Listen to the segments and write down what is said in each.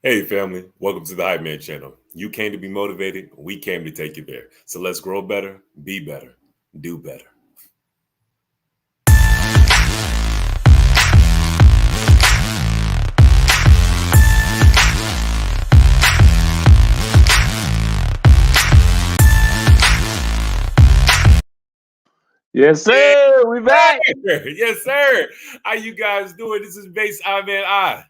Hey, family. Welcome to the iMANi channel. You came to be motivated. We came to take you there. So let's grow better, be better, do better. Yes, sir. We back. Yes, sir. How you guys doing? This is Base iMANi.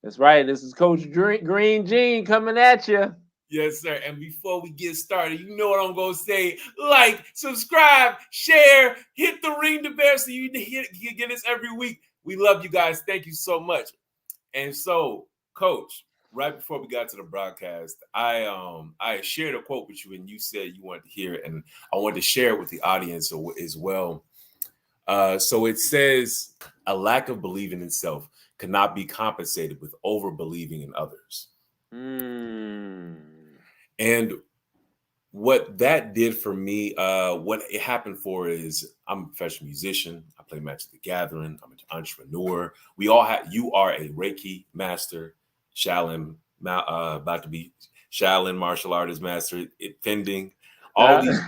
That's right. This is Coach Green Jean coming at you. Yes, sir. And before we get started, you know what I'm going to say. Like, subscribe, share, hit the ring the bell so you get this every week. We love you guys. Thank you so much. And so, Coach, right before we got to the broadcast, I shared a quote with you, and you said you wanted to hear it, and I wanted to share it with the audience as well. So it says, "A lack of believing in self cannot be compensated with over believing in others." Mm. And what that did for me, what it happened for is I'm a professional musician. I play Magic the Gathering. I'm an entrepreneur. We all have. You are a Reiki master, Shaolin, about to be Shaolin martial artist master, fending, all Uh, these,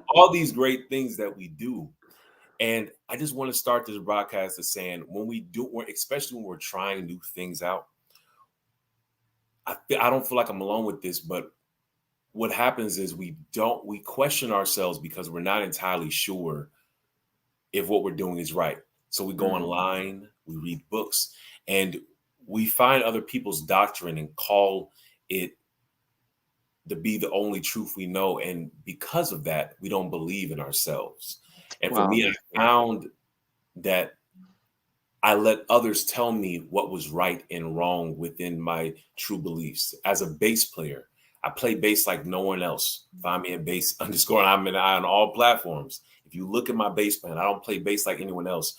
all these great things that we do. And I just want to start this broadcast as saying when we do, especially when we're trying new things out, I don't feel like I'm alone with this, but what happens is we question ourselves because we're not entirely sure if what we're doing is right. So we go mm. online, we read books, and we find other people's doctrine and call it to be the only truth we know. And because of that, we don't believe in ourselves. And for Wow. me, I found that I let others tell me what was right and wrong within my true beliefs. As a bass player, I play bass like no one else. Find me at bass underscore I'm on all platforms. If you look at my bass playing, I don't play bass like anyone else.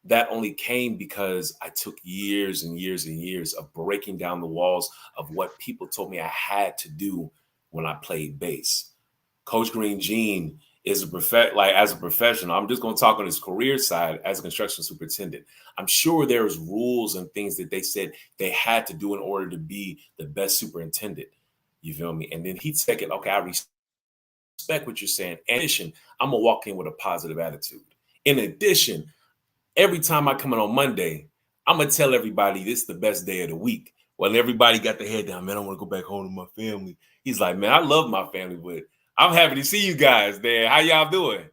That only came because I took years and years and years of breaking down the walls of what people told me I had to do when I played bass. Coach Green Jean is as a professional. I'm just going to talk on his career side as a construction superintendent. I'm sure there's rules and things that they said they had to do in order to be the best superintendent. You feel me? And then he'd second, okay, I respect what you're saying. In addition, I'm gonna walk in with a positive attitude. In addition, every time I come in on Monday, I'm gonna tell everybody this is the best day of the week. Well, everybody got their head down, man. I want to go back home to my family. He's like, man, I love my family, but I'm happy to see you guys there. How y'all doing?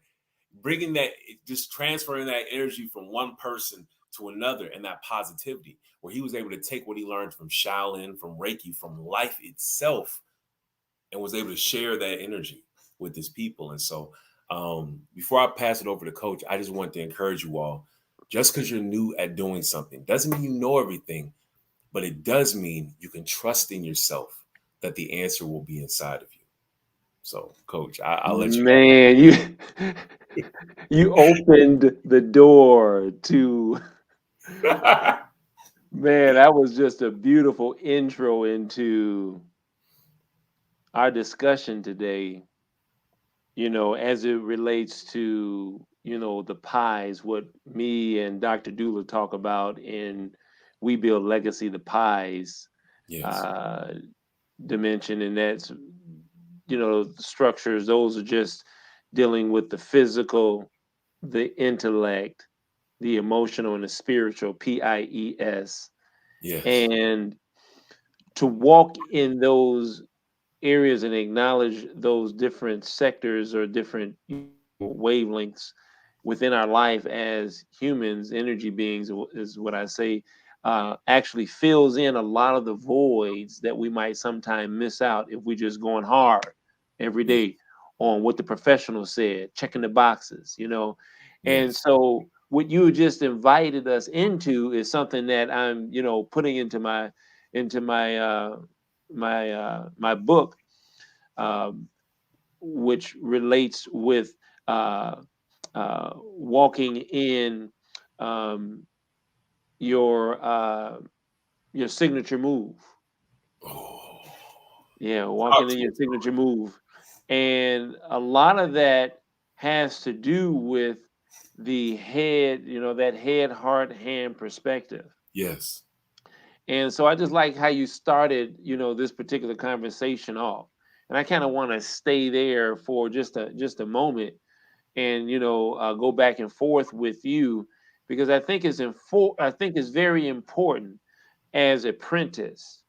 Bringing that, just transferring that energy from one person to another and that positivity, where he was able to take what he learned from Shaolin, from Reiki, from life itself, and was able to share that energy with his people. And so, before I pass it over to Coach, I just want to encourage you all. Just because you're new at doing something doesn't mean you know everything, but it does mean you can trust in yourself that the answer will be inside of you. So, Coach, I'll let you Man, you you opened the door to go. man, that was just a beautiful intro into our discussion today, as it relates to, the pies, what me and Dr. Dula talk about in We Build Legacy, the pies Yes. uh, dimension. And that's, the structures, those are just dealing with the physical, the intellect, the emotional, and the spiritual, PIES. Yes. And to walk in those areas and acknowledge those different sectors or different wavelengths within our life as humans, energy beings, is what I say, actually fills in a lot of the voids that we might sometimes miss out if we just going hard every Yeah. day on what the professional said, checking the boxes. And Yes. so what you just invited us into is something that I'm, putting into my book, um, which relates with uh, walking in um, your uh, your signature move. Oh, Yeah, talk walking in to your us. signature move, and a lot of that has to do with the head, that head, heart, hand perspective. Yes. And so I just like how you started, this particular conversation off. And I kind of want to stay there for just a moment and go back and forth with you because I think it's very important as apprentice,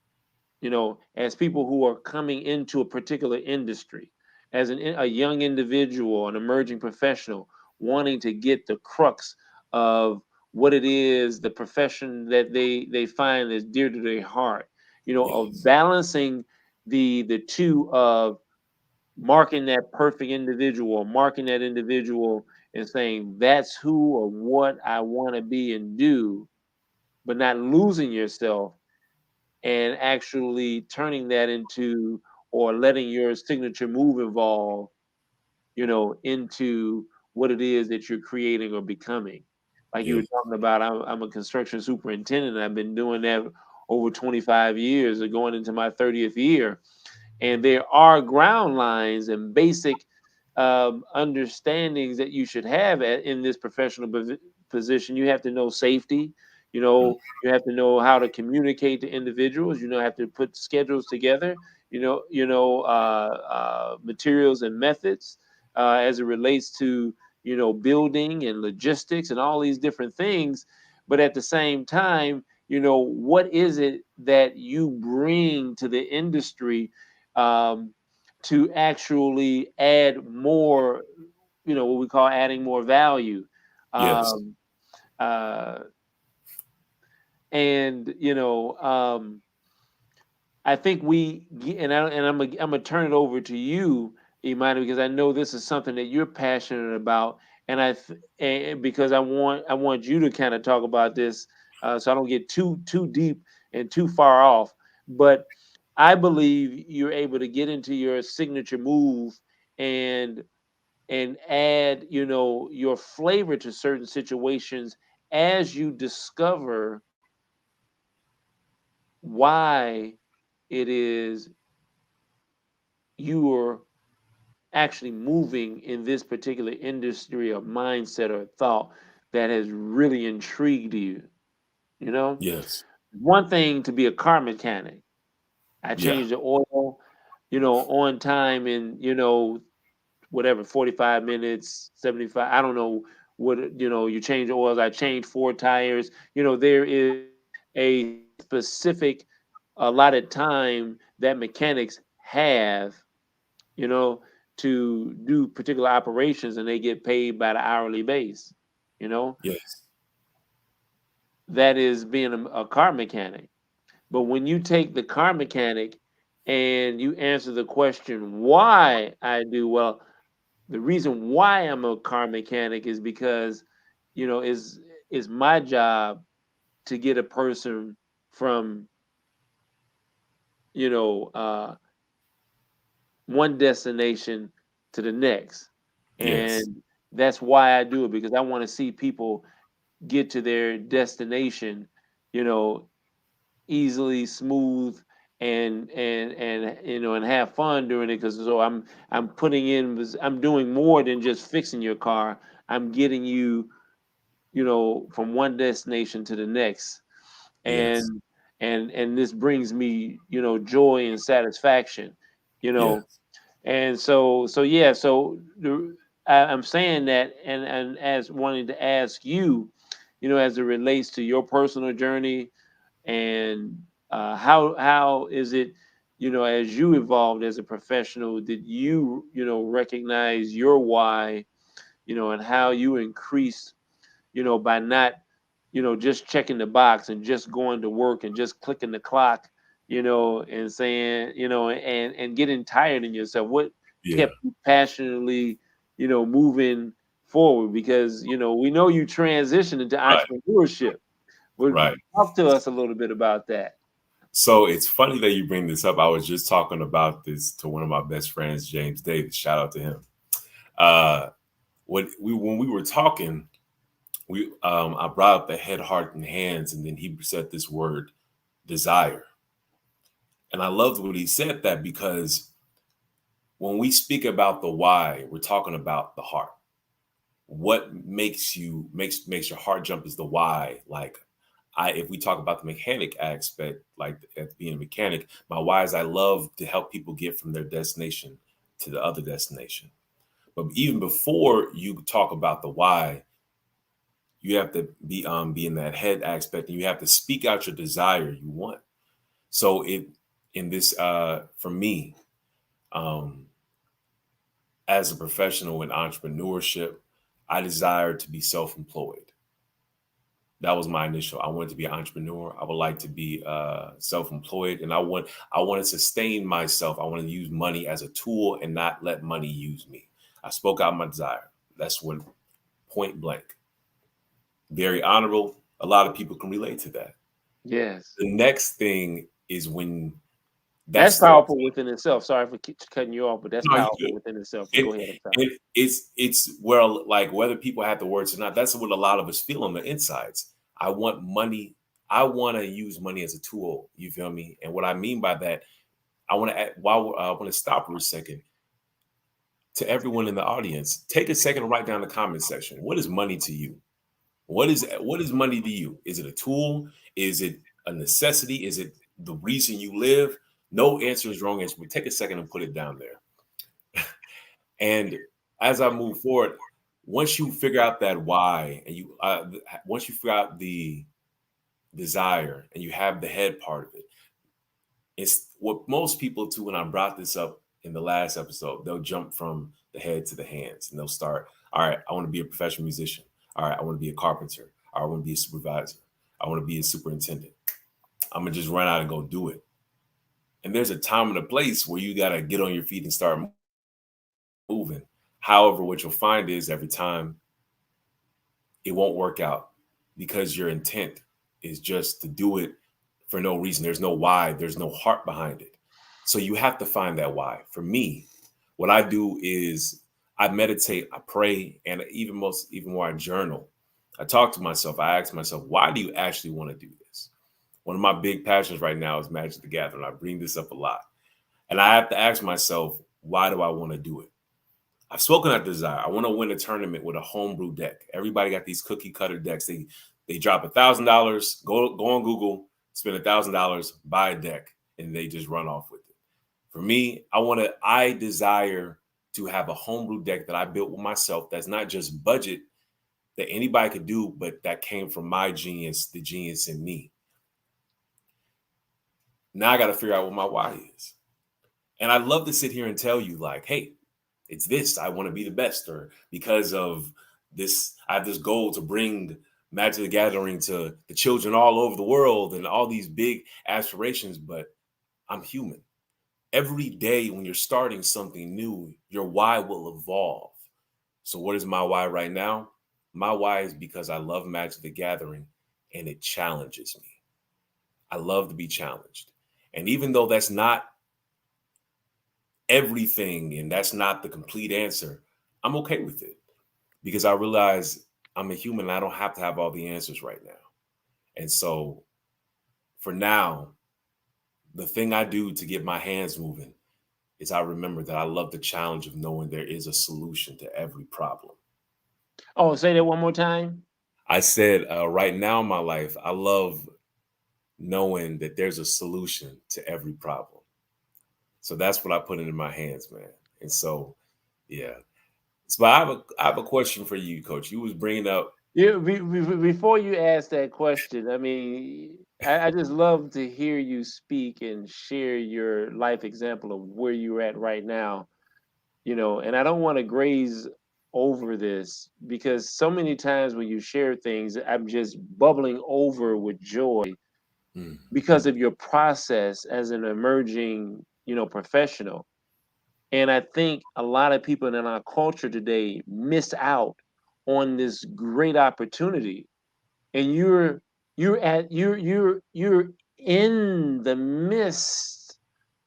as people who are coming into a particular industry, as a young individual, an emerging professional, wanting to get the crux of what it is, the profession that they find is dear to their heart, of Yes. balancing the two of marking that perfect individual or marking that individual and saying that's who or what I want to be and do, but not losing yourself and actually turning that into or letting your signature move evolve, into what it is that you're creating or becoming. Like you were Yes. talking about, I'm a construction superintendent, and I've been doing that over 25 years, or going into my 30th year. And there are ground lines and basic understandings that you should have in this professional position. You have to know safety. Mm. You have to know how to communicate to individuals. Have to put schedules together. Materials and methods as it relates to building and logistics and all these different things. But at the same time, what is it that you bring to the industry um, to actually add more, what we call adding more value. Yes. Um, uh, and I think I'm gonna turn it over to you, Imani, because I know this is something that you're passionate about, and because I want you to kind of talk about this, so I don't get too deep and too far off. But I believe you're able to get into your signature move and add your flavor to certain situations as you discover why it is you're actually moving in this particular industry or mindset or thought that has really intrigued you. You know, Yes. one thing to be a car mechanic. I Yeah. changed the oil, on time in, whatever, 45 minutes, 75. I don't know what, you change the oils. I changed 4 tires. There is a specific allotted time that mechanics have, you know, to do particular operations, and they get paid by the hourly base. You know, Yes. that is being a car mechanic. But when you take the car mechanic and you answer the question why I do well, the reason why I'm a car mechanic is because, is my job to get a person from, you know, uh, one destination to the next. Yes. And that's why I do it, because I want to see people get to their destination, you know, easily, smooth, and have fun doing it. Because I'm doing more than just fixing your car. I'm getting you, from one destination to the next, Yes. and this brings me, joy and satisfaction, you know. Yes. And so yeah, I'm saying that, and as wanting to ask you, as it relates to your personal journey, and how is it, as you evolved as a professional, did you, recognize your why, and how you increased, by not, just checking the box and just going to work and just clicking the clock, and saying, and getting tired in yourself. What Yeah. kept you passionately, moving forward? Because, we know you transitioned into Right. entrepreneurship. Would Right. talk to us a little bit about that. So it's funny that you bring this up. I was just talking about this to one of my best friends, James Davis. Shout out to him. Uh, when we were talking, we I brought up the head, heart, and hands, and then he said this word, desire. And I loved what he said that because when we speak about the why, we're talking about the heart. What makes your heart jump is the why. Like if we talk about the mechanic aspect, like as being a mechanic, my why is I love to help people get from their destination to the other destination. But even before you talk about the why, you have to be in that head aspect, and you have to speak out your desire you want. So it in this for me, um, as a professional in entrepreneurship, I desire to be self-employed. That was my initial. I wanted to be an entrepreneur. I would like to be self-employed, and I want to sustain myself. I want to use money as a tool and not let money use me. I spoke out my desire. That's what, point blank. Very honorable. A lot of people can relate to that. Yes. The next thing is when That's that's the powerful within itself. Sorry for cutting you off, but that's no, you powerful good. within itself. But It, go ahead. I'm sorry. it's where, like, whether people have the words or not, that's what a lot of us feel on the insides. I want money. I want to use money as a tool. You feel me? And what I mean by that, I want to while I want to stop for a second. To everyone in the audience, take a second to write down in the comment section. What is money to you? What is money to you? Is it a tool? Is it a necessity? Is it the reason you live? No answer is wrong answer, but take a second and put it down there. And as I move forward, once you figure out that why, and once you figure out the desire, and you have the head part of it, it's what most people do. When I brought this up in the last episode, they'll jump from the head to the hands, and they'll start. All right, I want to be a professional musician. All right, I want to be a carpenter. I want to be a supervisor. I want to be a superintendent. I'm gonna just run out and go do it. And there's a time and a place where you gotta get on your feet and start moving. However, what you'll find is every time it won't work out because your intent is just to do it for no reason. There's no why, there's no heart behind it. So you have to find that why. For me, what I do is I meditate, I pray, and even more I journal. I talk to myself. I ask myself, why do you actually want to do this? One of my big passions right now is Magic the Gathering. I bring this up a lot. And I have to ask myself, why do I want to do it? I've spoken that desire. I want to win a tournament with a homebrew deck. Everybody got these cookie cutter decks. They drop $1,000, go on Google, spend $1,000, buy a deck, and they just run off with it. For me, I desire to have a homebrew deck that I built with myself. That's not just budget that anybody could do, but that came from my genius, the genius in me. Now I got to figure out what my why is. And I'd love to sit here and tell you, like, hey, it's this. I want to be the best, or because of this, I have this goal to bring Magic the Gathering to the children all over the world and all these big aspirations. But I'm human. Every day when you're starting something new, your why will evolve. So what is my why right now? My why is because I love Magic the Gathering and it challenges me. I love to be challenged. And even though that's not everything and that's not the complete answer, I'm okay with it because I realize I'm a human and I don't have to have all the answers right now. And so for now, the thing I do to get my hands moving is I remember that I love the challenge of knowing there is a solution to every problem. Oh, say that one more time. I said, right now in my life, I love knowing that there's a solution to every problem. So that's what I put into my hands, man. And so, yeah. So I have a question for you, Coach. You was bringing up. Yeah, before you ask that question, I mean, I just love to hear you speak and share your life example of where you're at right now, and I don't want to graze over this because so many times when you share things, I'm just bubbling over with joy Mm, because of your process as an emerging, professional. And I think a lot of people in our culture today miss out on this great opportunity. And you're in the midst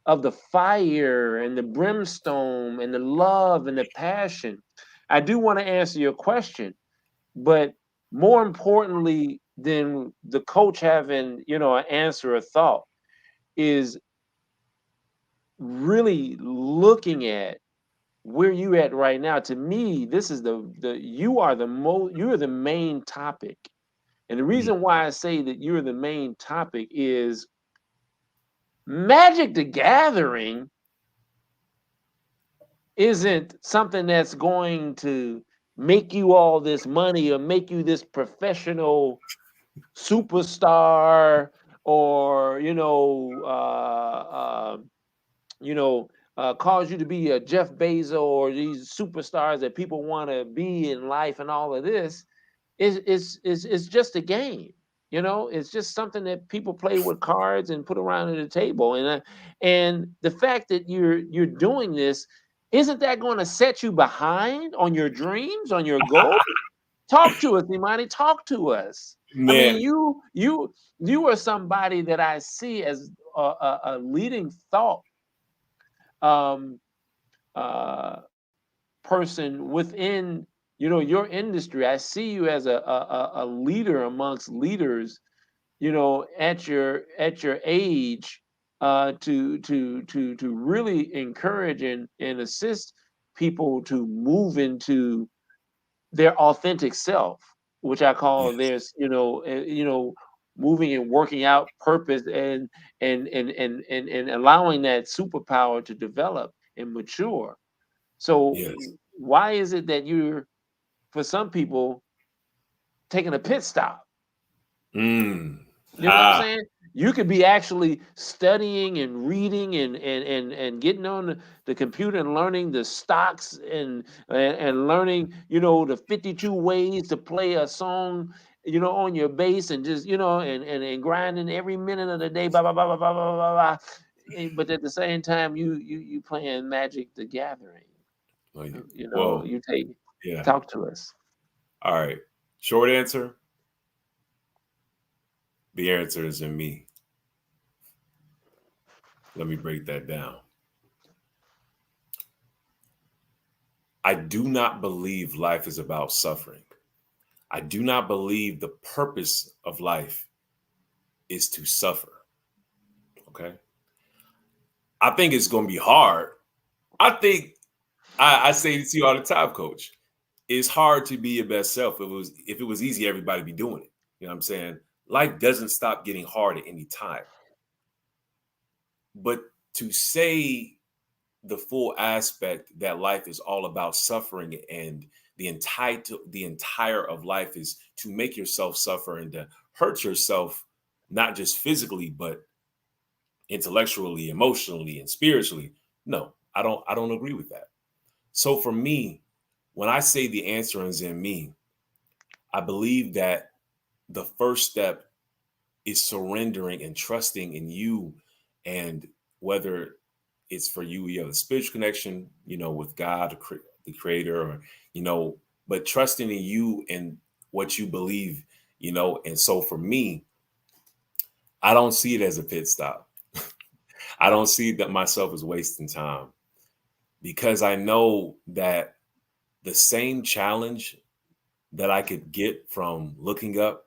of the fire and the brimstone and the love and the passion. I do want to answer your question, but more importantly than the coach having, an answer or thought is really looking at where you at right now. To me, this is the you are the main topic And the Mm. reason why I say that you're the main topic is Magic the Gathering isn't something that's going to make you all this money or make you this professional superstar, or cause you to be a Jeff Bezos or these superstars that people want to be in life and all of this. It's just a game. It's just something that people play with cards and put around at the table. And the fact that you're doing this, isn't that going to set you behind on your dreams, on your goals? Talk to us, iMANi. Talk to us. I mean, Man, you are somebody that I see as a leading thought um, uh, person within your industry. I see you as a leader amongst leaders. At your age, to really encourage and assist people to move into their authentic self, which I call yes, there's moving and working out purpose, and allowing that superpower to develop and mature. So yes. why is it that you're, for some people, taking a pit stop? Mm. You know what I'm Ah, saying? You could be actually studying and reading and getting on the computer and learning the stocks, and learning, the 52 ways to play a song, on your bass, and just, and grinding every minute of the day, blah, blah, blah, blah, blah, blah, blah, blah. But at the same time, you playing Magic the Gathering. well, You take yeah. talk to us. All right. Short answer, the answer is in me. Let me break that down. I do not believe life is about suffering. I do not believe the purpose of life is to suffer. Okay. I think it's going to be hard. I think I say this to you all the time, coach. It's hard to be your best self. If it was easy, everybody be doing it. You know what I'm saying? Life doesn't stop getting hard at any time. But to say the full aspect that life is all about suffering, and the entire of life is to make yourself suffer and to hurt yourself, not just physically but intellectually, emotionally, and spiritually. No, I don't agree with that. So for me, when I say the answer is in me, I believe that the first step is surrendering and trusting in you. And whether it's for you, you have a spiritual connection, with God, the creator, or, but trusting in you and what you believe. And so for me, I don't see it as a pit stop. I don't see that myself as wasting time, because I know that the same challenge that I could get from looking up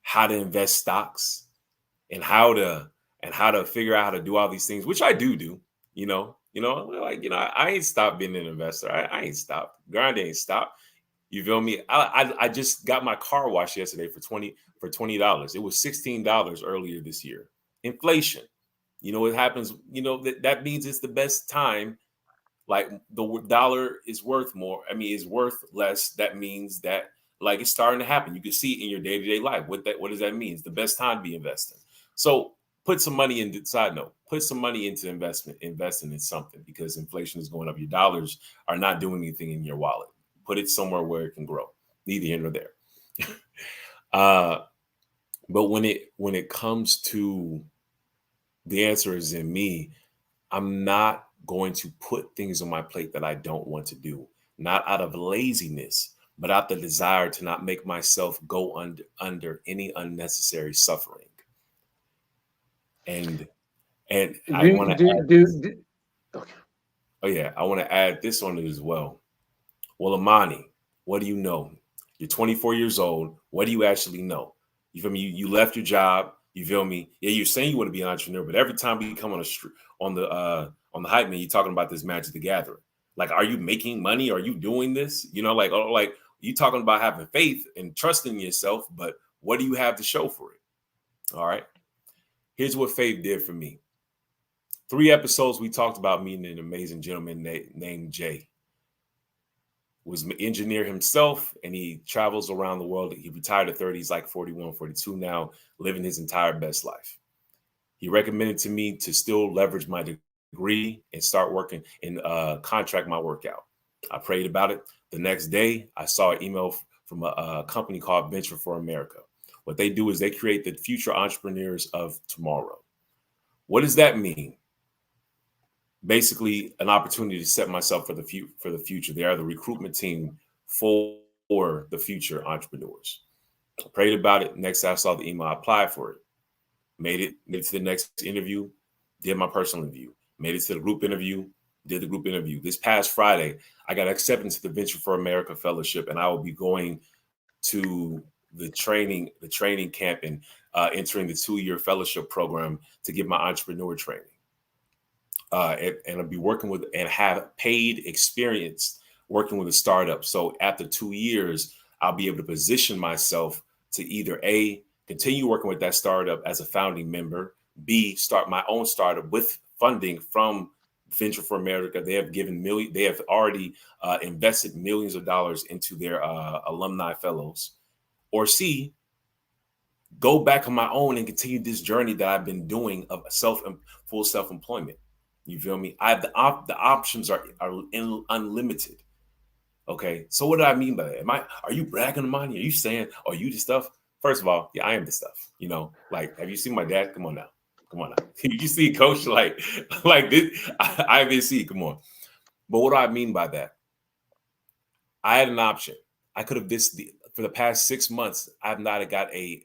how to invest stocks, and how to figure out how to do all these things, which I do. I ain't stopped being an investor. I ain't stopped. Grind ain't stopped. You feel me? I just got my car washed yesterday for $20. It was $16 earlier this year. Inflation. What happens? That means it's the best time. Like, the dollar is worth more. I mean, is worth less. That means that, like, it's starting to happen. You can see it in your day-to-day life. What does that mean? It's the best time to be investing. So put some money in. Side note, put some money into investing in something, because inflation is going up. Your dollars are not doing anything in your wallet. Put it somewhere where it can grow. Neither here nor there. uh, but when it comes to the answer is in me, I'm not going to put things on my plate that I don't want to do, not out of laziness, but out the desire to not make myself go under any unnecessary suffering. And I Do want to do add do, this. do Okay. Oh yeah, I want to add this on it as well. Well, iMANi, what do you know? You're 24 years old. What do you actually know? You feel me? You left your job. You feel me? Yeah, you're saying you want to be an entrepreneur, but every time we come on the hype man, you're talking about this Magic the Gathering. Like, are you making money? Are you doing this? Like, you talking about having faith and trusting yourself, but What do you have to show for it? All right. Here's what faith did for me. 3 episodes we talked about meeting an amazing gentleman named Jay. Was an engineer himself, and he travels around the world. He retired at 30. He's like 41, 42 now, living his entire best life. He recommended to me to still leverage my degree and start working and contract my work out. I prayed about it. The next day, I saw an email from a company called Venture for America. What they do is they create the future entrepreneurs of tomorrow. What does that mean? Basically, an opportunity to set myself for the future. They are the recruitment team for the future entrepreneurs. I prayed about it. Next, I saw the email. I applied for it. Made it to the next interview. Did my personal interview. Made it to the group interview. Did the group interview. This past Friday, I got accepted to the Venture for America Fellowship, and I will be going to the training camp and entering the 2-year fellowship program to get my entrepreneur training. And I'll be working with and have paid experience working with a startup. So after 2 years, I'll be able to position myself to either A, continue working with that startup as a founding member, B, start my own startup with funding from Venture for America. They have already invested millions of dollars into their alumni fellows, or C, go back on my own and continue this journey that I've been doing of full self-employment. You feel me? I have the options are unlimited. Okay. So what do I mean by that? Are you bragging on money? Are you saying, are you the stuff? First of all, yeah, I am the stuff. Like, have you seen my dad? Come on now. Come on now. You see coach like this? IVC, come on. But what do I mean by that? I had an option. I could have for the past 6 months, I've not got a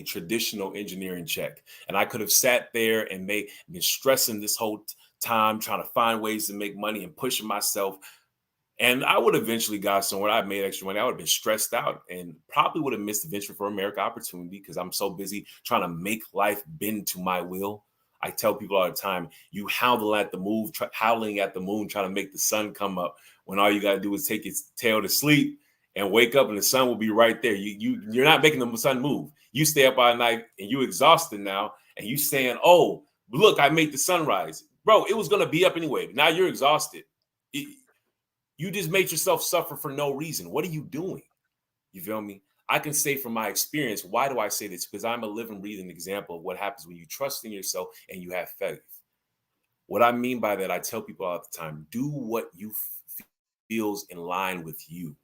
traditional engineering check. And I could have sat there and been stressing this whole time, trying to find ways to make money and pushing myself. And I would eventually got somewhere. I made extra money. I would have been stressed out and probably would have missed the Venture for America opportunity because I'm so busy trying to make life bend to my will. I tell people all the time, you howling at the moon, trying to make the sun come up when all you got to do is take its tail to sleep and wake up and the sun will be right there. You're not making the sun move. You stay up all night and you exhausted now and you saying, oh, look, I made the sunrise. Bro, it was going to be up anyway. Now you're exhausted. You just made yourself suffer for no reason. What are you doing? You feel me? I can say from my experience, why do I say this? Because I'm a living, breathing example of what happens when you trust in yourself and you have faith. What I mean by that, I tell people all the time, do what you feels in line with you.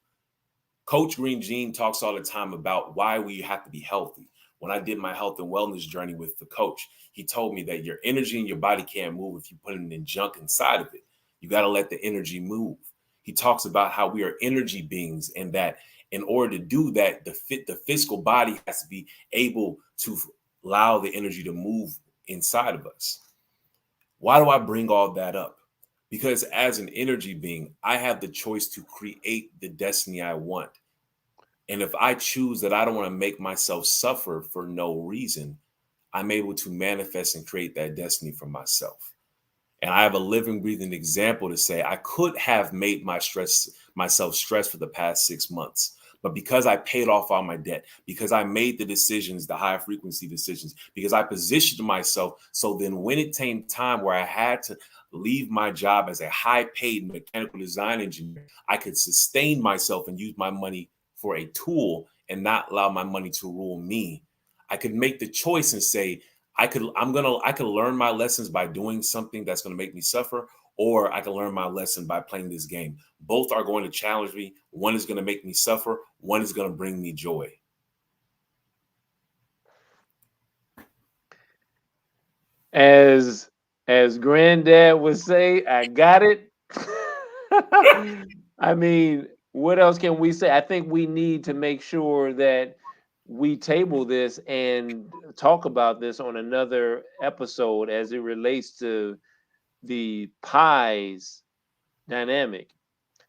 Coach Green Jean talks all the time about why we have to be healthy. When I did my health and wellness journey with the coach, he told me that your energy in your body can't move if you put in junk inside of it. You got to let the energy move. He talks about how we are energy beings and that in order to do that, the physical body has to be able to allow the energy to move inside of us. Why do I bring all that up? Because as an energy being, I have the choice to create the destiny I want. And if I choose that I don't want to make myself suffer for no reason, I'm able to manifest and create that destiny for myself. And I have a living, breathing example to say I could have made myself stress for the past 6 months. But because I paid off all my debt, because I made the decisions, the high frequency decisions, because I positioned myself. So then when it came time where I had to leave my job as a high paid mechanical design engineer, I could sustain myself and use my money for a tool and not allow my money to rule me. I could make the choice and say, I could learn my lessons by doing something that's going to make me suffer, or I can learn my lesson by playing this game. Both are going to challenge me. One is going to make me suffer. One is going to bring me joy. As granddad would say, I got it. I mean, what else can we say? I think we need to make sure that we table this and talk about this on another episode as it relates to the pies dynamic.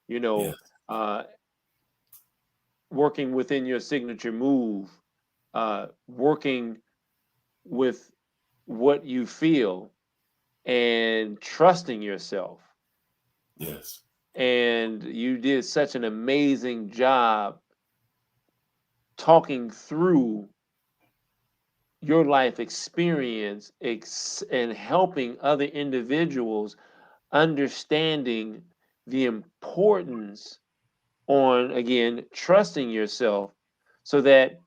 You Yeah. know, working within your signature move, working with what you feel and trusting yourself. Yes. And you did such an amazing job talking through your life experience and helping other individuals understanding the importance on, again, trusting yourself so that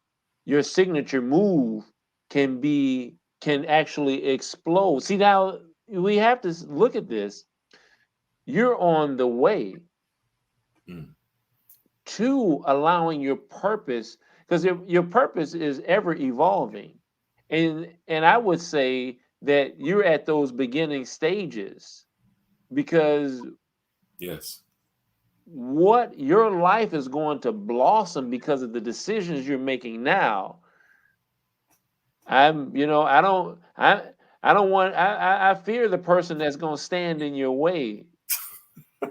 your signature move can actually explode. See, now we have to look at this. You're on the way Mm. to allowing your purpose, because your purpose is ever evolving. And I would say that you're at those beginning stages, because Yes. what your life is going to blossom because of the decisions you're making now. I'm, you know, I don't want, I fear the person that's going to stand in your way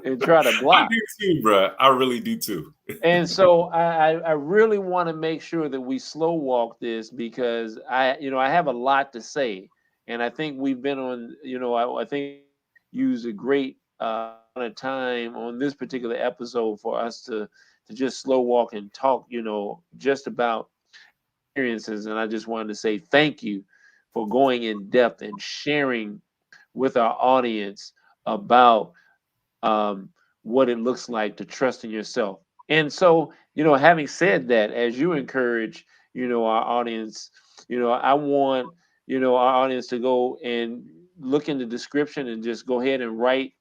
and try to I block. do too, bro. I really do too. And so I really want to make sure that we slow walk this, because I have a lot to say, and I think we've been on, I think use a great amount of time on this particular episode for us to just slow walk and talk, just about experiences. And I just wanted to say thank you for going in depth and sharing with our audience about um, what it looks like to trust in yourself. And so, having said that, as you encourage, our audience, I want, our audience to go and look in the description and just go ahead and write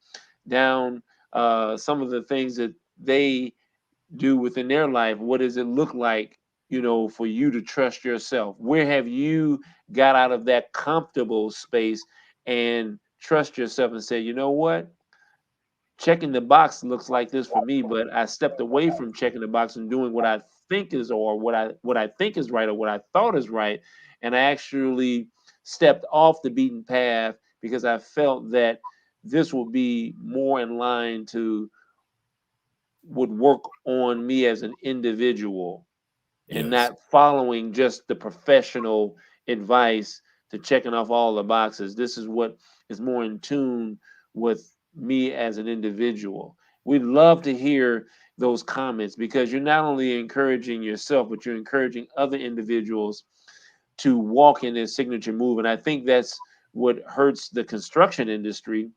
down some of the things that they do within their life. What does it look like, for you to trust yourself? Where have you got out of that comfortable space and trust yourself and say, you know what? Checking the box looks like this for me, but I stepped away from checking the box and doing what I think is, or what I think is right, or what I thought is right, and I actually stepped off the beaten path because I felt that this will be more in line to would work on me as an individual, and Yes. not following just the professional advice to checking off all the boxes. This is what is more in tune with me as an individual. We'd love to hear those comments, because you're not only encouraging yourself, but you're encouraging other individuals to walk in their signature move. And I think that's what hurts the construction industry,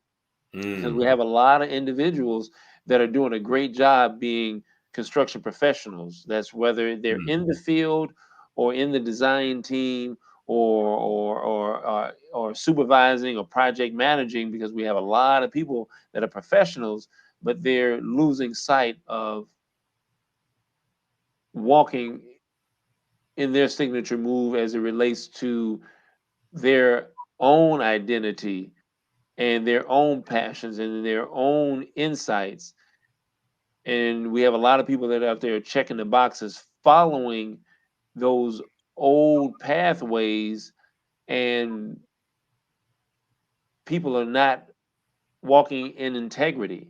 because we Mm. have a lot of individuals that are doing a great job being construction professionals. That's whether they're Mm. in the field or in the design team, or supervising or project managing, because we have a lot of people that are professionals, but they're losing sight of walking in their signature move as it relates to their own identity and their own passions and their own insights. And we have a lot of people that are out there checking the boxes, following those old pathways, and people are not walking in integrity,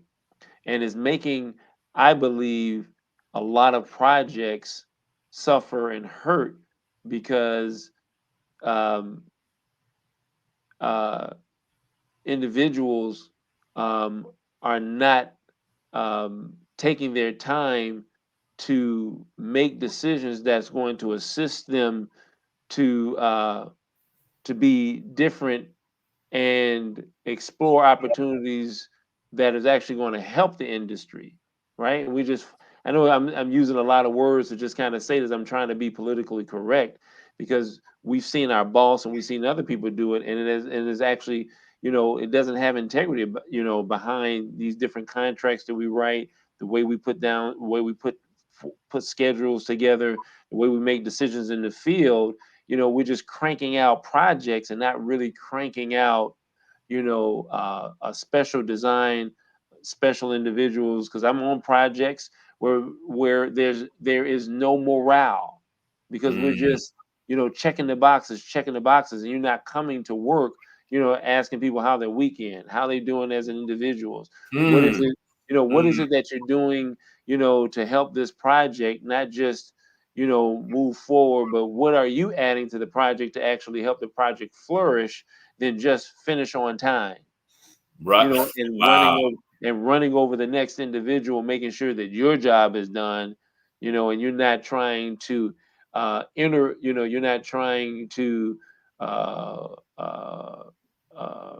and is making, I believe, a lot of projects suffer and hurt, because um, uh, individuals um, are not taking their time to make decisions that's going to assist them to uh, to be different and explore opportunities that is actually going to help the industry, right? We just, I know I'm using a lot of words to just kind of say this. I'm trying to be politically correct, because we've seen our boss and we've seen other people do it, and it is actually, it doesn't have integrity, behind these different contracts that we write, the way we put down, the way we put schedules together, the way we make decisions in the field. We're just cranking out projects and not really cranking out, a special design, special individuals. Because I'm on projects where there is no morale, because we're Mm. just, checking the boxes, and you're not coming to work, asking people how their weekend, how they doing as an individuals. What is Mm. it, what is Mm. it that you're doing, to help this project, not just, move forward, but what are you adding to the project to actually help the project flourish, than just finish on time, Right. and Wow. running over the next individual, making sure that your job is done, and you're not trying to inner, you're not trying to uh, uh, uh,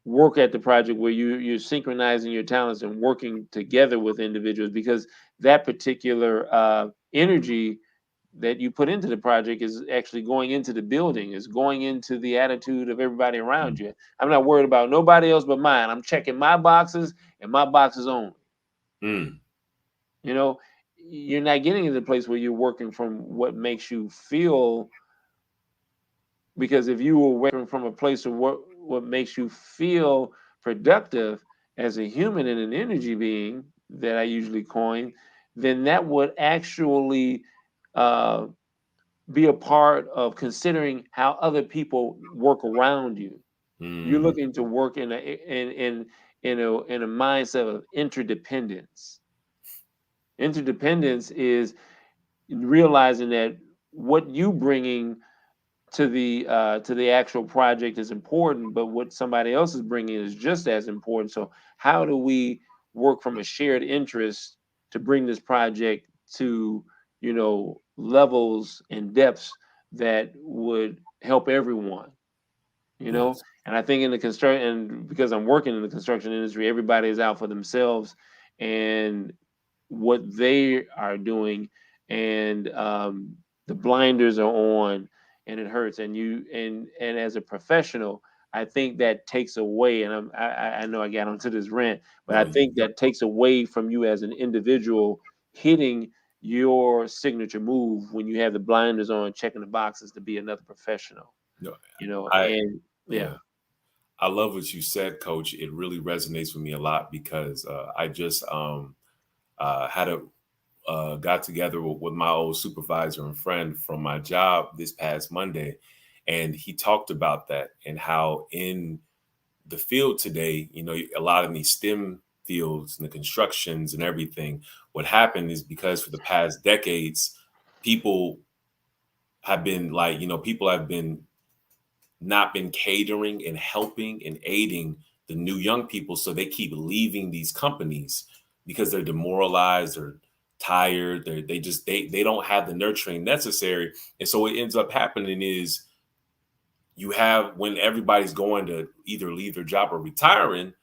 work at the project where you're synchronizing your talents and working together with individuals, because that particular energy that you put into the project is actually going into the building, is going into the attitude of everybody around you. I'm not worried about nobody else but mine. I'm checking my boxes and my boxes only. Mm. You know, you're not getting to the place where you're working from what makes you feel, because if you were working from a place of what makes you feel productive as a human and an energy being that I usually coin, then that would actually uh, be a part of considering how other people work around you. You're Mm. looking to work in a mindset of interdependence. Interdependence is realizing that what you bringing to the actual project is important, but what somebody else is bringing is just as important. So how do we work from a shared interest to bring this project to, levels and depths that would help everyone? Yes. And I think in the construction, and because I'm working in the construction industry, everybody is out for themselves and what they are doing, and the blinders are on, and it hurts. And as a professional, I think that takes away, and I know I got onto this rant, but I No. think that takes away from you as an individual hitting your signature move when you have the blinders on, checking the boxes to be another professional. No. I And yeah. Yeah. I love what you said, Coach. It really resonates with me a lot because I just had a got together with my old supervisor and friend from my job this past Monday, and he talked about that and how in the field today, a lot of these STEM fields and the constructions and everything, what happened is because for the past decades, people have been like, people have been not been catering and helping and aiding the new young people. So they keep leaving these companies because they're demoralized or tired. They don't have the nurturing necessary. And so what ends up happening is you have when everybody's going to either leave their job or retiring,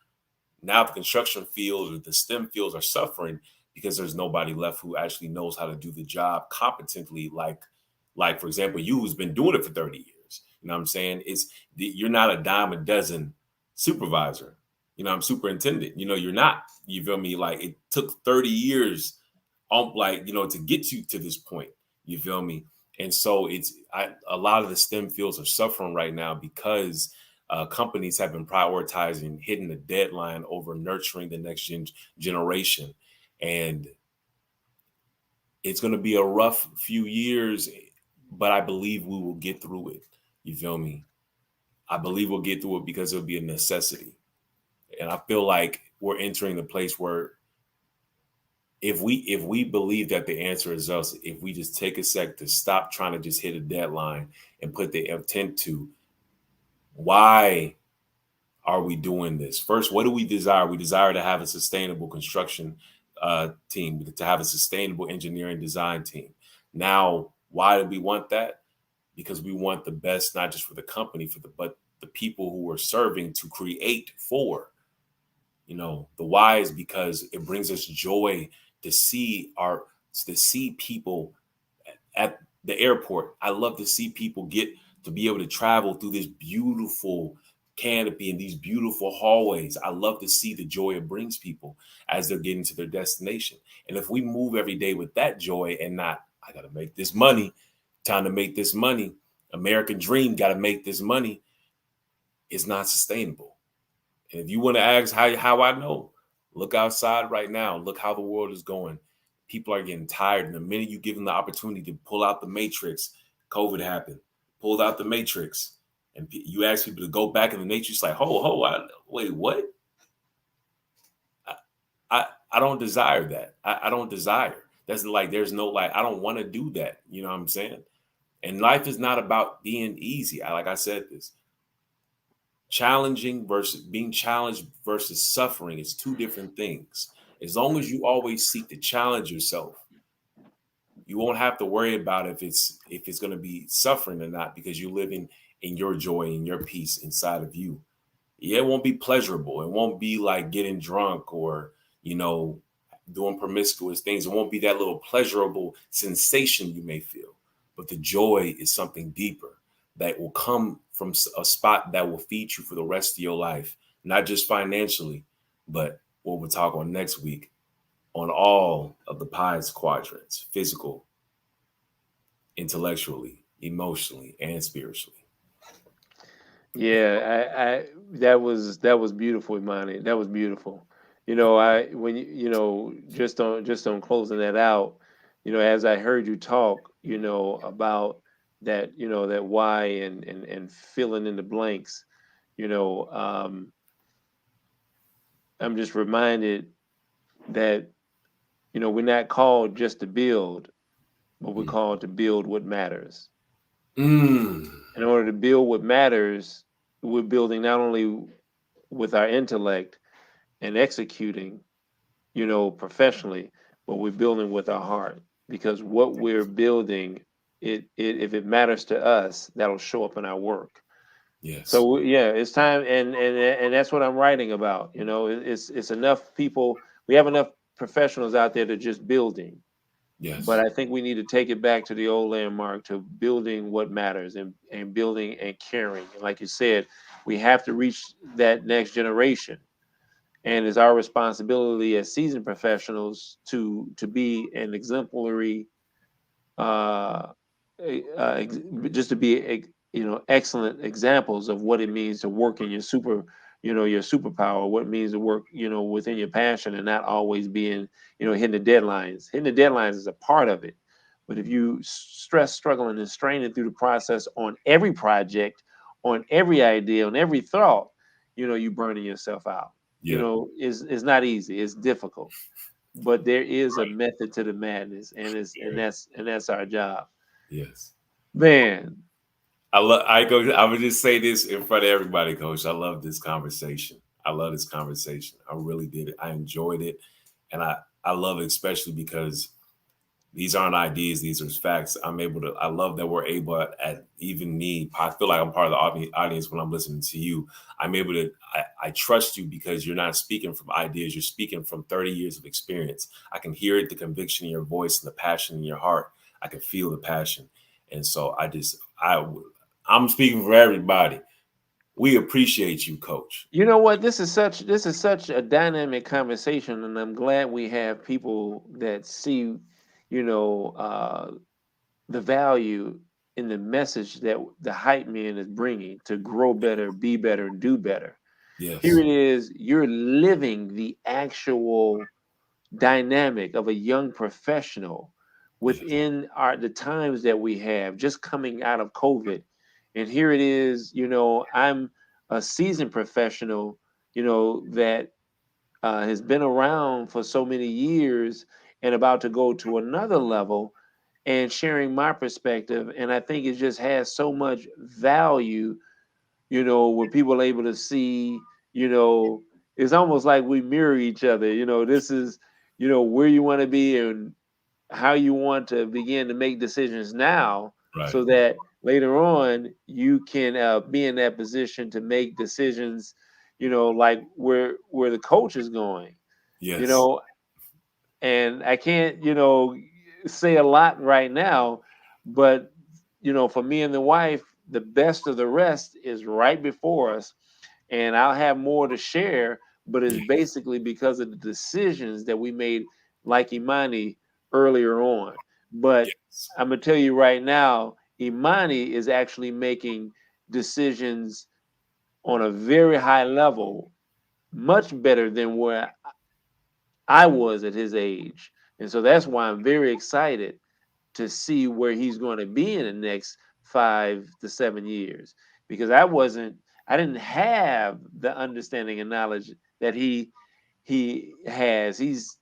now the construction fields or the STEM fields are suffering because there's nobody left who actually knows how to do the job competently. Like for example, you who's been doing it for 30 years. You know what I'm saying? You're not a dime a dozen supervisor. I'm superintendent. You're not. You feel me? Like it took 30 years, to get you to this point. You feel me? And so a lot of the STEM fields are suffering right now because companies have been prioritizing hitting the deadline over nurturing the next generation. And it's going to be a rough few years, but I believe we will get through it. You feel me? I believe we'll get through it because it'll be a necessity. And I feel like we're entering the place where if we believe that the answer is us, if we just take a sec to stop trying to just hit a deadline and put the intent to why are we doing this? First, what do we desire? We desire to have a sustainable construction team, to have a sustainable engineering design team. Now, why do we want that? Because we want the best, not just for the company, but the people who are serving to create for. The why is because it brings us joy to see people at the airport. I love to see people get to be able to travel through this beautiful canopy and these beautiful hallways. I love to see the joy it brings people as they're getting to their destination. And if we move every day with that joy and not, I got to make this money, time to make this money, American dream, got to make this money, it's not sustainable. And if you want to ask how I know, look outside right now. Look how the world is going. People are getting tired. And the minute you give them the opportunity to pull out the matrix, COVID happened. Pulled out the matrix. And you ask people to go back in the matrix, like, wait, what? I, I don't desire that. I don't desire. That's like, there's no, like, I don't want to do that. You know what I'm saying? And life is not about being easy. Like I said this. Challenging versus being challenged versus suffering is two different things. As long as you always seek to challenge yourself, You won't have to worry about if it's going to be suffering or not, because you're living in your joy and your peace inside of you. Yeah, it won't be pleasurable. It won't be like getting drunk or, you know, doing promiscuous things. It won't be that little pleasurable sensation you may feel. But the joy is something deeper that will come from a spot that will feed you for the rest of your life, not just financially, but what we'll talk on next week on all of the pies quadrants: physical, intellectually, emotionally, and spiritually. Yeah, I that was beautiful, Imani. That was beautiful. I when just on closing that out, as I heard you talk, about that, that why and filling in the blanks, you know, um, I'm just reminded that, we're not called just to build, but we're Mm. called to build what matters. Mm. In order to build what matters, we're building not only with our intellect and executing, professionally, but we're building with our heart, because what we're building, it if it matters to us, that'll show up in our work. Yes. So yeah, it's time, and that's what I'm writing about. It's enough people. We have enough professionals out there to just building, but Yes. I think we need to take it back to the old landmark, to building what matters, and building and caring. And like you said, we have to reach that next generation, and it's our responsibility as seasoned professionals to be an exemplary, uh, just to be excellent examples of what it means to work in your your superpower, what it means to work within your passion, and not always being hitting the deadlines. Hitting the deadlines is a part of it, but if you stress, struggling, and straining through the process on every project, on every idea, on every thought, you burning yourself out. Yeah. Is not easy, it's difficult, but there is a Right. method to the madness, and it's and Very. that's our job. Yes. Man, I love. I go. I would just say this in front of everybody, Coach. I love this conversation. I love this conversation. I really did it. I enjoyed it, and I love it especially because these aren't ideas; these are facts. I'm able to. I love that we're able at even me. I feel like I'm part of the audience when I'm listening to you. I'm able to. I trust you because you're not speaking from ideas. You're speaking from 30 years of experience. I can hear it, the conviction in your voice and the passion in your heart. I can feel the passion, and so I'm speaking for everybody. We appreciate you, Coach. you know what? This is such a dynamic conversation, and I'm glad we have people that see, you know, uh, the value in the message that the hype man is bringing to grow better, be better, and do better. Here Yes. it is. You're living the actual dynamic of a young professional Yes. within the times that we have just coming out of COVID. And here it is, I'm a seasoned professional, that has been around for so many years and about to go to another level and sharing my perspective. And I think it just has so much value, where people are able to see, you know, it's almost like we mirror each other. This is, where you want to be and how you want to begin to make decisions now, Right. so that later on you can be in that position to make decisions, like where the coach is going, you Yes. know, and I can't, say a lot right now, but for me and the wife, the best of the rest is right before us, and I'll have more to share. But it's Yeah. basically because of the decisions that we made, like Imani earlier on. But Yes. I'm gonna tell you right now, Imani is actually making decisions on a very high level, much better than where I was at his age. And so that's why I'm very excited to see where he's going to be in the next 5 to 7 years, because I didn't have the understanding and knowledge that he has. He's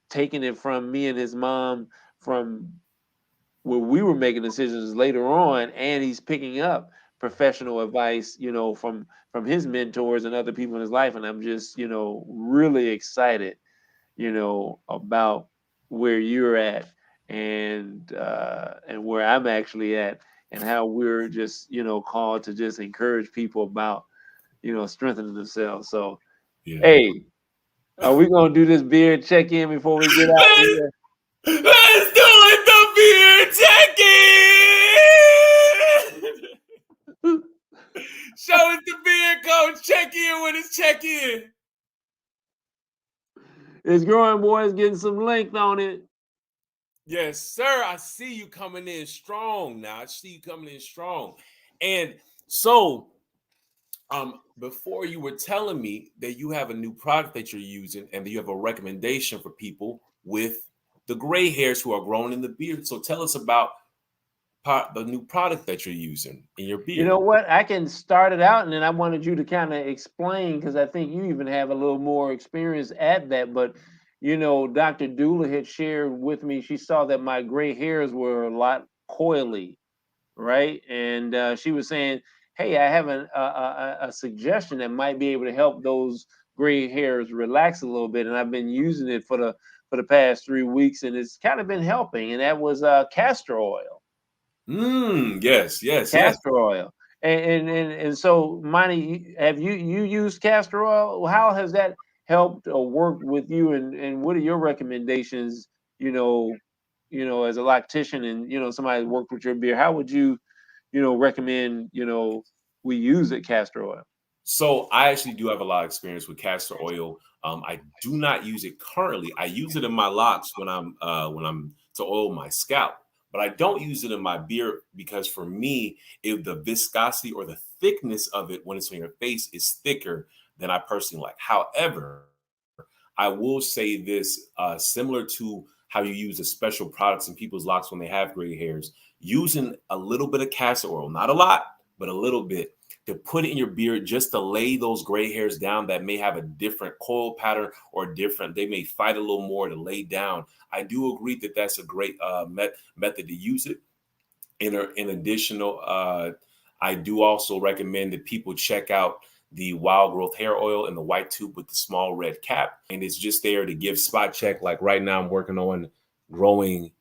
taken it from me and his mom, from where we were making decisions later on, and he's picking up professional advice, from his mentors and other people in his life. And I'm just, really excited, about where you're at, and where I'm actually at, and how we're just called to just encourage people about strengthening themselves. So Yeah. hey, are we gonna do this beard check in before we get out of Let's, here? let's do it, the beer check-in. Show us the beer coach. Check in with us. Check in. It's growing, boys, getting some length on it. Yes, sir. I see you coming in strong now. I see you coming in strong. And so, before you were telling me that you have a new product that you're using and that you have a recommendation for people with the gray hairs who are growing in the beard. So tell us about the new product that you're using in your You beard. know what? I can start it out, and then I wanted you to kind of explain because I think you even have a little more experience at that. But Dr. Dula had shared with me, she saw that my gray hairs were a lot coily, right? And she was saying, "Hey, I have a suggestion that might be able to help those gray hairs relax a little bit." And I've been using it for the past 3 weeks, and it's kind of been helping. And that was castor oil. Yes, yes, yes. Castor oil. And so, Monty, have you used castor oil? How has that helped or worked with you? And what are your recommendations? As a lactician and somebody that worked with your beer, how would you recommend we use it castor oil? So I actually do have a lot of experience with castor oil. I do not use it currently. I use it in my locks when I'm to oil my scalp, but I don't use it in my beard because for me, if the viscosity or the thickness of it when it's on your face is thicker than I personally like. However, I will say this, similar to how you use the special products in people's locks when they have gray hairs, using a little bit of castor oil, not a lot, but a little bit to put it in your beard just to lay those gray hairs down that may have a different coil pattern or different, they may fight a little more to lay down. I do agree that that's a great method to use it. In additional, I do also recommend that people check out the wild growth hair oil in the white tube with the small red cap. And it's just there to give spot check. Like right now, I'm working on growing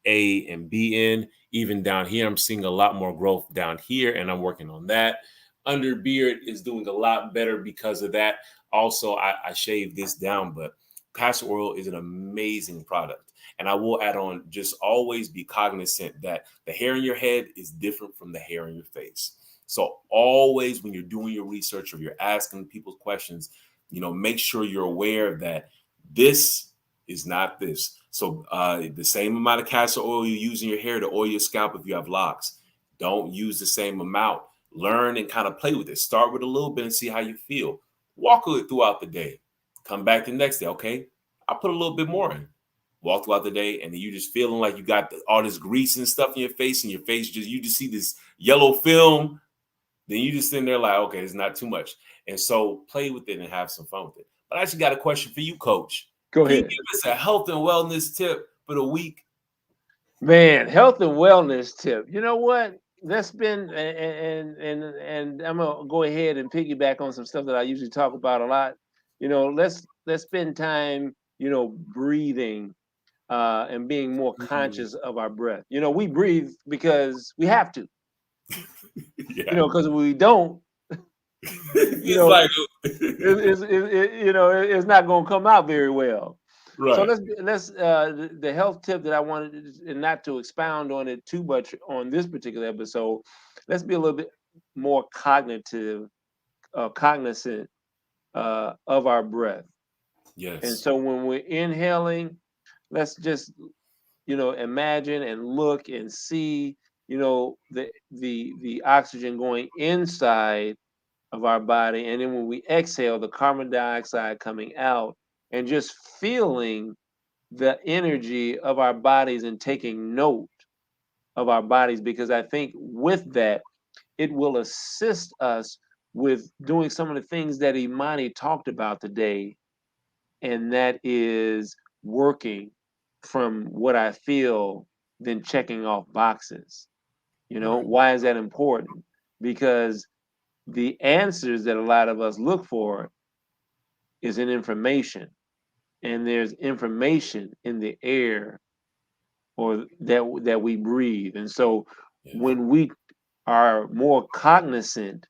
A and B in. Even down here, I'm seeing a lot more growth down here, and I'm working on that. Under beard is doing a lot better because of that. Also, I shaved this down, but castor oil is an amazing product. And I will add on, just always be cognizant that the hair in your head is different from the hair in your face. So always when you're doing your research or you're asking people questions, make sure you're aware that this is not this. So the same amount of castor oil you use in your hair to oil your scalp if you have locks, don't use the same amount. Learn and kind of play with it. Start with a little bit and see how you feel. Walk with it throughout the day. Come back the next day. Okay, I'll put a little bit more in. Walk throughout the day, and then you just feeling like you got all this grease and stuff in your face, and your face you just see this yellow film. Then you just sitting there like, okay, it's not too much. And so play with it and have some fun with it. But I actually got a question for you, Coach. Go Can you ahead. give us a health and wellness tip for the week? Man, health and wellness tip. You know what? That's been and I'm gonna go ahead and piggyback on some stuff that I usually talk about a lot. Let's spend time, breathing and being more Mm, conscious of our breath. We breathe because we have to. yeah. Because if we don't, you It's know, like it's not gonna come out very well. So right. the health tip that I wanted, and not to expound on it too much on this particular episode, let's be a little bit more cognizant of our breath. And Yes. so when we're inhaling, let's just imagine and look and see the oxygen going inside of our body, and then when we exhale, the carbon dioxide coming out, and just feeling the energy of our bodies and taking note of our bodies, because I think with that, it will assist us with doing some of the things that iMANi talked about today, and that is working from what I feel, then checking off boxes. Right. Why is that important? Because the answers that a lot of us look for is in information, and there's information in the air or that we breathe. And so Yeah. when we are more cognizant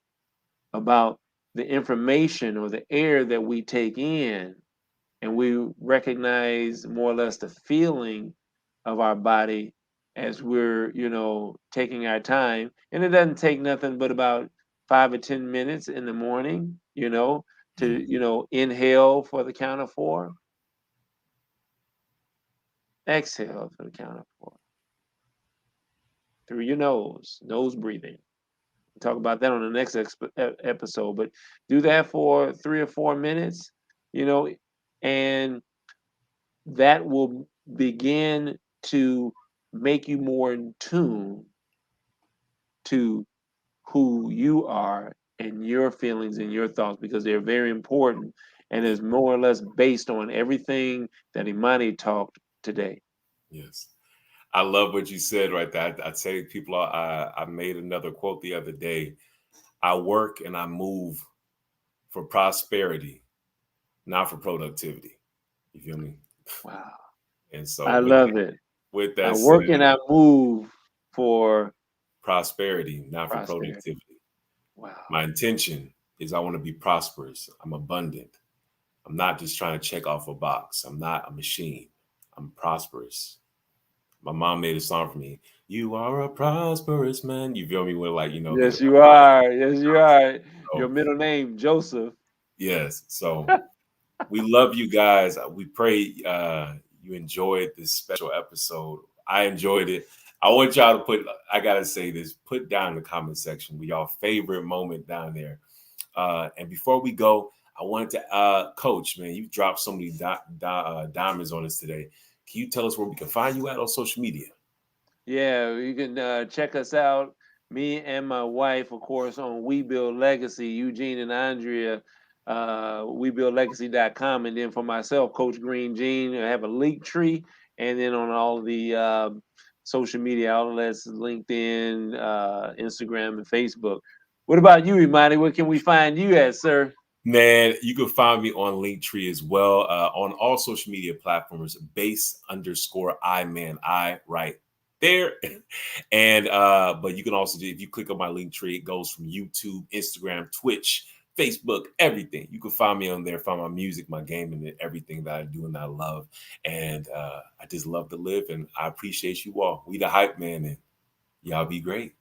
about the information or the air that we take in, and we recognize more or less the feeling of our body as we're, taking our time. And it doesn't take nothing but about 5 or 10 minutes in the morning, to, Mhm. inhale for the count of four, exhale for the count of four through your nose breathing. We'll talk about that on the next episode, but do that for 3 or 4 minutes, you know, and that will begin to make you more in tune to who you are and your feelings and your thoughts, because they're very important and is more or less based on everything that iMANi talked today. Yes. I love what you said right there. I tell you, people, I made another quote the other day. I work and I move for prosperity, not for productivity. You feel me? Wow. And so I love it. with I that said, work and I move for prosperity, not for prosperity. productivity. Wow. My intention is I want to be prosperous. I'm abundant. I'm not just trying to check off a box. I'm not a machine. I'm prosperous. My mom made a song for me. You are a prosperous man. You feel me? With like, Yes, you are. Yes, you are. Your so middle name, Joseph. yes. So we love you guys. We pray you enjoyed this special episode. I enjoyed it. I want y'all to I gotta say this, put down in the comment section with y'all favorite moment down there. And before we go, I wanted to, Coach, man, you dropped so many diamonds on us today. Can you tell us where we can find you at on social media? Yeah, you can check us out. Me and my wife, of course, on We Build Legacy, Eugene and Andrea, webuildlegacy.com. And then for myself, Coach Green Gene, I have a link tree. And then on all the social media outlets, LinkedIn, Instagram, and Facebook. What about you, Imani? Where can we find you at, sir? Man, you can find me on Linktree as well, on all social media platforms, base_iMan, I right there. And but you can also if you click on my Linktree, it goes from YouTube, Instagram, Twitch, Facebook, everything. You can find me on there, find my music, my gaming, and everything that I do and I love. And I just love to live, and I appreciate you all. We the hype man, and y'all be great.